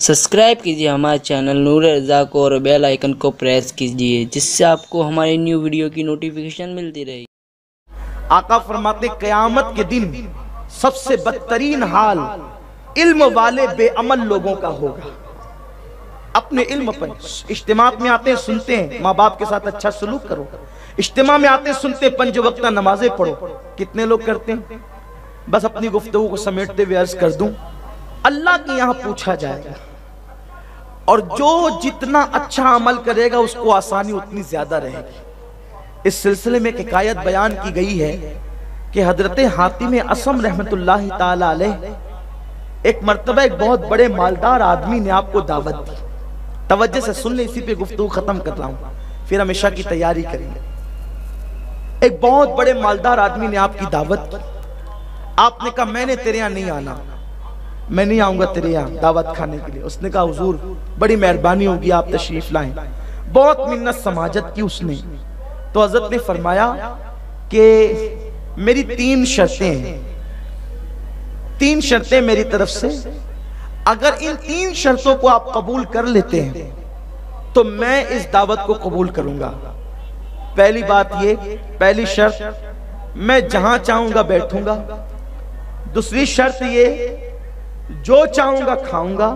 Subscribe कीजिए हमारे channel नूर रज़ा को और बेल आइकन को प्रेस कीजिए, जिससे आपको हमारी न्यू वीडियो की नोटिफिकेशन मिलती रहे। आका फरमाते क़यामत के दिन सबसे बदतरीन हाल इल्म वाले बेअमल लोगों का होगा। अपने इल्म पर इज्तिमात में आते हैं, सुनते हैं, माँ बाप के साथ अच्छा सलूक करो। इज्तिमा में आते हैं, सुनते हैं, 5 वक्त नमाजें पढ़ो। कितने लोग करते हैं? बस अपनी गुफ्तगू को समेटते हुए अर्ज कर दूं, अल्लाह के यहाँ पूछा जाएगा और जो जितना अच्छा अमल करेगा उसको आसानी उतनी ज्यादा रहेगी। इस सिलसिले में एक हिकायत बयान की गई है कि हजरत हातिम असम रहमतुल्लाहि ताला अलैह एक मर्तबा एक बहुत बड़े मालदार आदमी ने आपको दावत दी। तवज्जो से सुन ले, इसी पे गुफ्तगू खत्म कर रहा हूं, फिर हमेशा की तैयारी करेंगे। एक बहुत बड़े मालदार आदमी ने आपकी दावत की। आपने कहा मैंने तेरे यहाँ नहीं आना, मैं नहीं आऊंगा तेरे यहाँ दावत खाने के लिए। उसने कहा हुजूर बड़ी मेहरबानी होगी, आप तशरीफ लाएं। बहुत मिन्नत समाजत की उसने। तो हजरत ने फरमाया कि मेरी 3 शर्तें हैं, 3 शर्तें मेरी तरफ से। अगर इन 3 शर्तों को आप कबूल कर लेते हैं तो मैं इस दावत को कबूल करूंगा। पहली बात ये, पहली शर्त, मैं जहां चाहूंगा बैठूंगा। दूसरी शर्त ये, जो चाहूंगा खाऊंगा।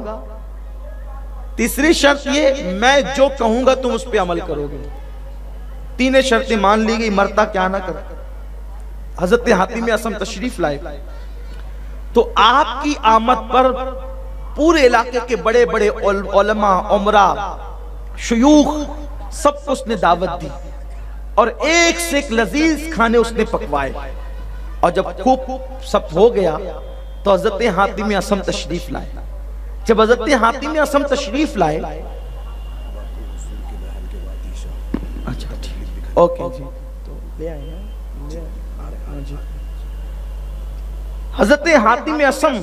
तीसरी शर्त ये, मैं जो कहूंगा तुम उस पर अमल करोगे। 3 शर्तें मान ली गई, मरता क्या ना कर। हजरत हातिम असम तशरीफ लाए तो आपकी आमद पर पूरे इलाके के बड़े बड़े उलमा, उमरा, शयूख सबको उसने दावत दी और एक से एक लजीज खाने उसने पकवाए। और जब खूब सब हो गया तो हजरत हातिम असम तशरीफ लाए। जब हजरत हातिम असम तशरीफ लाए, अच्छा ठीक, ओके जी, तो ले आए ना जी। हजरत हातिम असम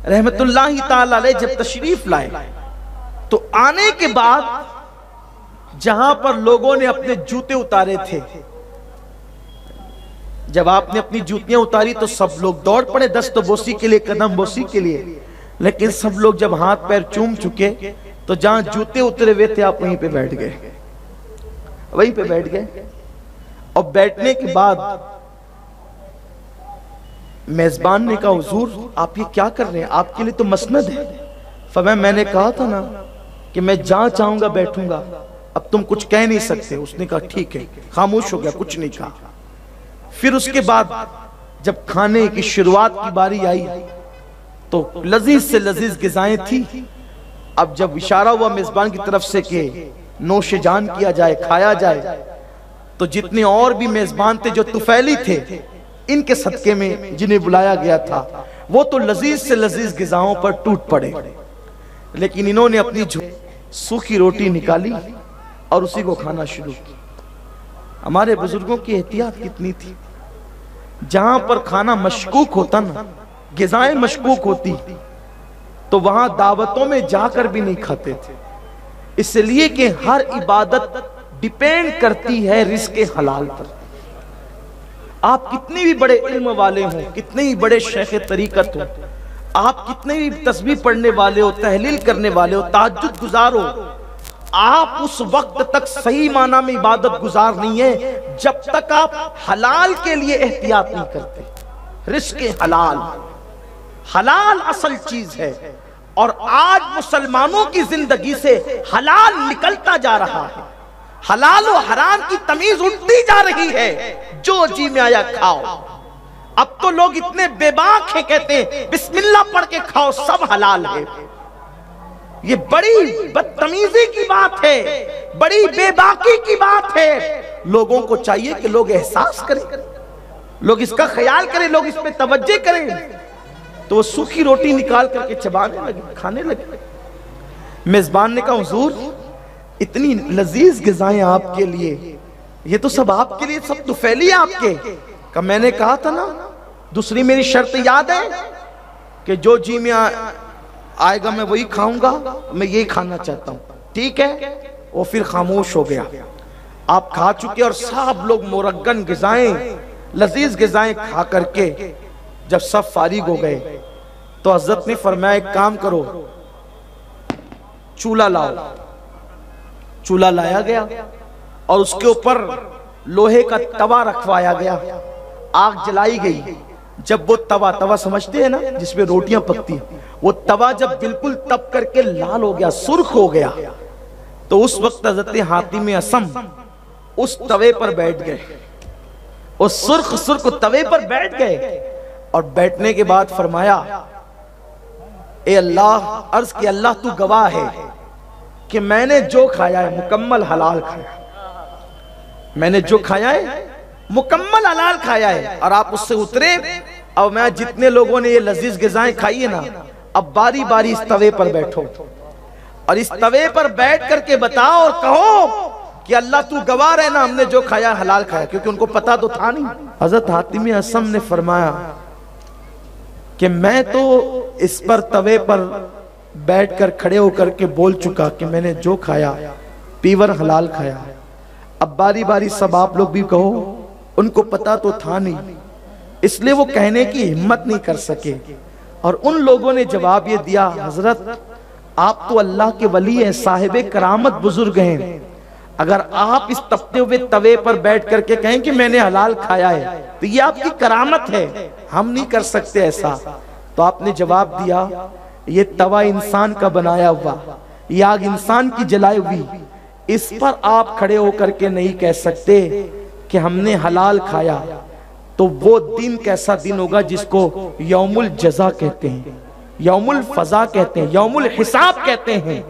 रहमतुल्लाहि ताला अलैह जब तशरीफ लाए तो आने के बाद जहां पर लोगों ने अपने जूते उतारे थे, जब आपने अपनी जूतियां उतारी तो सब लोग दौड़ पड़े दस्त बोसी के लिए, कदम बोसी के लिए। लेकिन सब लोग जब हाथ पैर चूम चुके तो जहां जूते उतरे हुए थे आप वहीं पे बैठ गए, वहीं पे बैठ गए। और बैठने के बाद मेजबान ने कहा हुजूर आप ये क्या कर रहे हैं, आपके लिए तो मसनद है। फरमाया मैंने कहा था ना कि मैं जहां चाहूंगा बैठूंगा, अब तुम कुछ कह नहीं सकते। उसने कहा ठीक है, खामोश हो गया, कुछ नहीं कहा। फिर उसके बाद जब खाने की शुरुआत की बारी आई तो लजीज से लजीज गिजाएं थी। अब जब इशारा हुआ मेजबान की तरफ से कि नोश जान किया जाए, खाया जाए, तो जितने और भी मेजबान थे जो तुफैली थे, इनके सदके में जिन्हें बुलाया गया था, वो तो लजीज से लजीज गिजाओं पर टूट पड़े। लेकिन इन्होंने अपनी सूखी रोटी निकाली और उसी को खाना शुरू किया। हमारे बुजुर्गों की एहतियात कितनी थी। जहां पर खाना मशकूक होता ना, गिज़ाएं मशकूक होती, तो वहां दावतों में जाकर भी नहीं खाते थे। इसलिए कि हर इबादत डिपेंड करती है रिज़्क़े हलाल पर। आप कितने भी बड़े इल्म वाले हों, कितने ही बड़े शेख तरीकत हो, आप कितने भी तस्बीह पढ़ने वाले हो, तहलील करने वाले हो, तहज्जुद गुजार हो, आप उस वक्त तक सही माना में इबादत गुजार नहीं है जब तक आप हलाल के लिए एहतियात नहीं करते। रिज़्क़े हलाल, हलाल असल चीज है। और आज मुसलमानों की जिंदगी से हलाल निकलता जा रहा है, हलाल और हराम की तमीज उठती जा रही है। जो जी में आया खाओ। अब तो लोग इतने बेबाक हैं, कहते हैं बिस्मिल्लाह पढ़ के खाओ, सब हलाल है। ये बड़ी बदतमीजी की बात है, बड़ी बेबाकी की बात है। लोगों को चाहिए कि लोग एहसास करें, लोग इसका ख्याल करें, लोग इस पे तवज्जो करें। तो वो सूखी रोटी निकाल करके चबाने लगे, खाने लगे। मेजबान ने कहा हुजूर इतनी लजीज गिज़ाएं आपके लिए, ये तो सब आपके लिए, सब तो फैली आपके। का मैंने कहा था ना, दूसरी मेरी शर्त याद है कि जो जी में आएगा मैं वही खाऊंगा, मैं यही खाना चाहता हूं, ठीक है। वो फिर खामोश हो गया। आप खा चुके और सब लोग मुरग्गन गिज़ाएं, लजीज गिज़ाएं खा करके जब सब फारिग हो गए तो हजरत ने फरमाया एक काम करो, चूल्हा लाओ। चूल्हा लाया गया और उसके ऊपर लोहे का तवा रखवाया गया, आग जलाई गई। जब वो तवा समझते हैं ना जिसमें रोटियां पकती हैं, वो तवा जब बिल्कुल तप करके लाल हो गया, सुर्ख हो गया, तो उस वक्त हजरत हातिम असम उस तवे पर बैठ गए, उस सुर्ख तवे पर बैठ गए। और बैठने के बाद फरमाया, ए अल्लाह, अर्ज कि अल्लाह तू गवाह है कि मैंने जो खाया है मुकम्मल हलाल खाया, मैंने जो खाया है मुकम्मल हलाल खाया है। और आप उससे उतरे और मैं जितने लोगों ने ये लजीज ग़िज़ाएं खाई है ना, अब बारी बारी इस तवे पर बैठो और इस तवे पर बैठ करके बताओ और कहो कि अल्लाह तू गवाह है ना, हमने जो खाया हलाल खाया, क्योंकि उनको पता तो था नहीं। हजरत हातिम असम ने फरमाया कि मैं तो इस पर तवे पर बैठकर खड़े होकर के बोल चुका कि मैंने जो खाया पीवर हलाल खाया। अब बारी बारी सब आप लोग भी कहो, उनको पता तो था नहीं, इसलिए वो कहने की हिम्मत नहीं कर सके। और उन लोगों ने जवाब ये दिया, हजरत आप तो अल्लाह के वली हैं, साहिबे करामत बुजुर्ग हैं, अगर आप इस तपते हुए तवे पर बैठ करके कहें कि मैंने हलाल खाया है तो ये आपकी करामत है, हम नहीं कर सकते ऐसा। तो आपने जवाब दिया, ये तवा इंसान का बनाया हुआ, ये आग इंसान की जलाई हुई, इस पर आप खड़े होकर के नहीं कह सकते कि हमने हलाल खाया। तो वो दिन कैसा दिन होगा जिसको यौमुल जज़ा कहते हैं, यौमुल फज़ा कहते हैं, यौमुल हिसाब कहते हैं।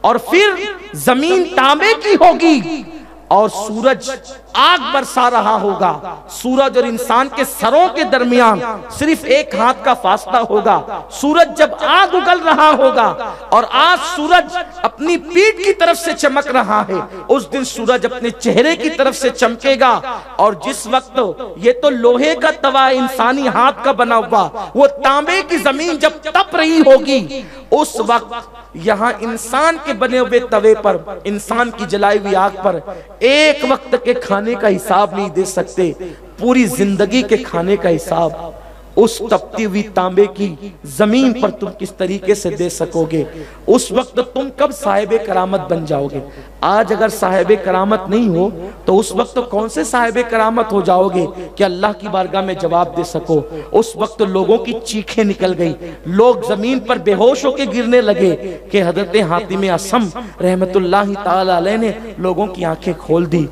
और फिर जमीन तांबे की होगी और सूरज आग बरसा रहा होगा। सूरज और इंसान के सरों के दरमियान सिर्फ एक हाथ का फासला होगा। सूरज जब आग उगल रहा होगा और आज सूरज अपनी पीठ की तरफ से चमक रहा है, उस दिन सूरज अपने चेहरे की तरफ से चमकेगा। और जिस वक्त ये तो लोहे का तवा इंसानी हाथ का बना हुआ, वो तांबे की जमीन जब तप रही होगी, उस वक्त यहाँ इंसान के बने हुए तवे पर, इंसान की जलाई हुई आग पर एक वक्त के खाने का हिसाब नहीं दे सकते, पूरी जिंदगी के खाने का हिसाब उस तपती हुई तांबे की जमीन पर तुम किस तरीके से दे सकोगे। उस वक्त तुम कब साहिबे करामत बन जाओगे। आज अगर साहिबे करामत नहीं हो तो उस वक्त तो कौन से साहिबे करामत हो जाओगे कि अल्लाह की बारगाह में जवाब दे सको। उस वक्त लोगों की चीखें निकल गई, लोग जमीन पर बेहोश होकर गिरने लगे कि हजरत हातिम असम रहमतुल्लाहि ताला अलैह ने लोगों की आंखें खोल दी।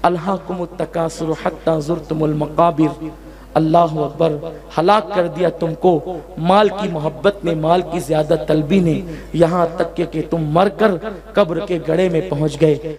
अल्हाकुमुत तकासुर हत्ता ज़ुरतुमुल मकाबिर, अल्लाह अकबर, हलाक कर दिया तुमको माल की मोहब्बत ने, माल की ज्यादा तलबी ने, यहाँ तक कि तुम मरकर कब्र के गड़े में पहुंच गए।